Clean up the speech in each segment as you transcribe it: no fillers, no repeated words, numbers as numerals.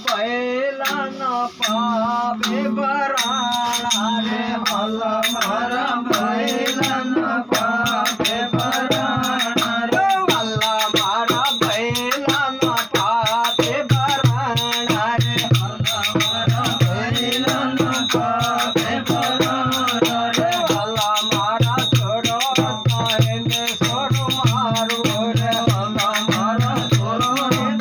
ભૈલાના પાપે ભરાણા રે વાલા મારા ભૈલાના પાપે ભરાણા રે વાલા મારા ભૈલાના પાપે ભરાણા રે વાલા મારા ભૈલાના પાપે ભરાણા રે વાલા મારા છોડો તાઈને છોડો મારો રે વાલા મારા છોડો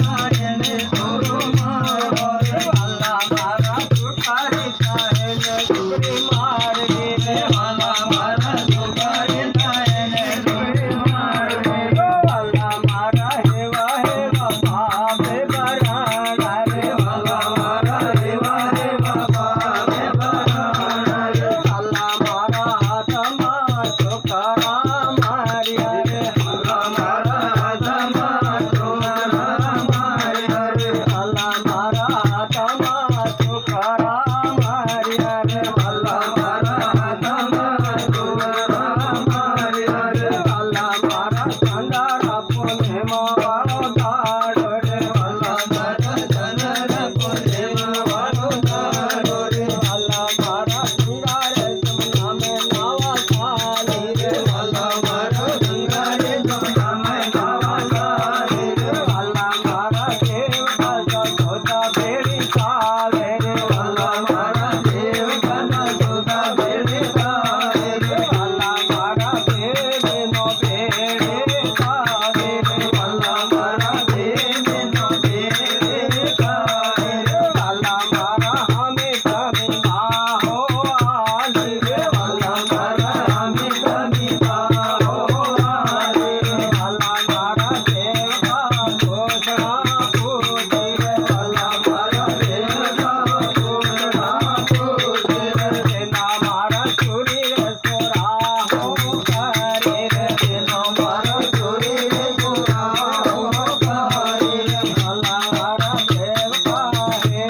તાઈને છોડો મારો રે વાલા મારા છોકરી તાઈને છોકરી માર રે વાલા મારા છોકરી તાઈને છોકરી માર રે વાલા મારા હેવા હેવા બાપે ભરાણા રે વાલા મારા હેવા હેવા બાપે ભરાણા રે વાલા મારા હાથમાં છોકરા માર્યા રે વાલા મારા હાથમાં છોકરા માર્યા રે વાલા મારા હાથમાં છોકરા માર્યા રે વાલા મારા હાથમાં છોકરા માર્યા રે વાલા મારા કંડારા પોને વાળો દાડો રે વાલા મારા કંડારા પોને વાળો દાડો રે વાલા મારા ગંગારે જમનામે નાવા ચાલી રે વાલા મારા ગંગારે જમનામે નાવા ચાલી રે વાલા મારા દેવતા જોતા ભેડી ચાલે રે વાલા મારા દેવતા જોતા ભેડી ચાલે રે વાલા મારા દેવનો ભેડે ચાલે રે વાલા મારા દેવનો ભેડે ચાલે રે વાલા મારા હમે તમે બાહો આલી રે વાલા મારા હમે તમે બાહો આલી રે વાલા મારા દેવતા ઘોષણા પૂજી રે વાલા મારા દેવતા ઘોષણા પૂજી રે તેના મારા ચોરી રે ચોરાહો કરે રે તેનો મારા ચોરી રે ચોરાહો કરે રે વાલા મારા દેવતા હે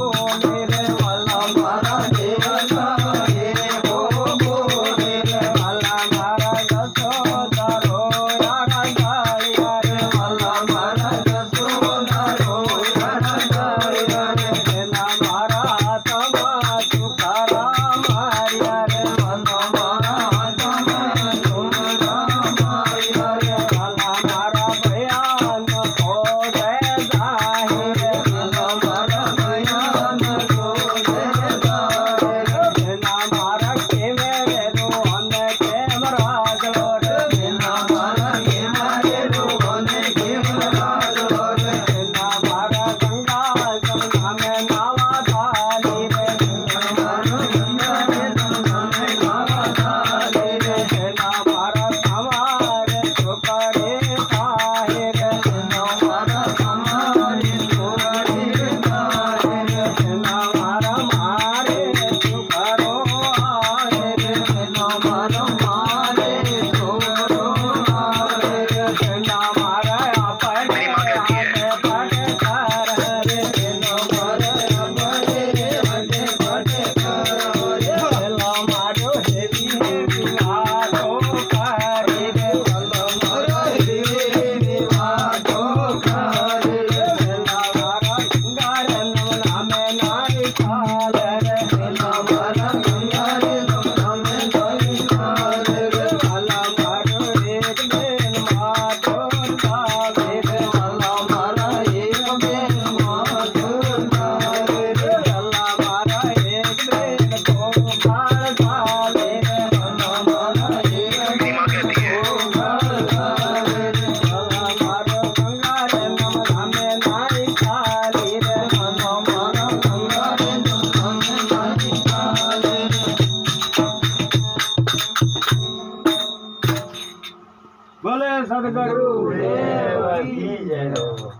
બોલે રે વાલા મારા દેવતા હે બોલે રે વાલા મારા યશોદા રોયા ગાયા રે વાલા મારા યશોદા રોયા ગાયા રે તેના મારા હાથમાં છોકરા માર્યા રે વાલા મારા હાથમાં છોકરા માર્યા રે વાલા મારા ભયાન ખોજે જાય રે વાલા મારા ભયાન ખોજે જાય રે તેના મારા કેમે રે રોહને કેમ રાજલો રે તેના મારા કેમે રે રોહને કેમ રાજલો રે તેના મારા ગંગા જમનામે નાવા ચાલી રે તેના મારા ગંગા જમનામે નાવા ચાલી રે તેના મારા તમારે છોકરે થાય રે તેના મારા તમારે છોકરે થાય રે તેના મારા મારે છોકરો આવે રે તેનો મારો મારે છોકરો આવે રે તેના મારા આપણે આપણે પાટે કરે રે તેનો મારે આપણે આપણે પાટે કરે રે પેલા મારો હેવી હેવી વાતો કરે રે પેલા મારો હેવી હેવી વાતો કરે રે પેલા મારા ગંગારે નામે નારી ચાલે રે પેલા મારા ગંગારે નામે નારી ચાલે રે વાલા મારો એક બેન માતો ચાલે રે વાલા મારા એક બેન માતો ચાલે રે વાલા મારા એક બેન ગોપાળ ચાલે રે વાલા મારા એક બેન ગોપાળ ચાલે રે વાલા મારો ગંગારે નામે નારી ચાલી રે વાલા મારા ગંગારે નામે નારી ચાલે રે બોલે સદગુરુ દેવ કી જય.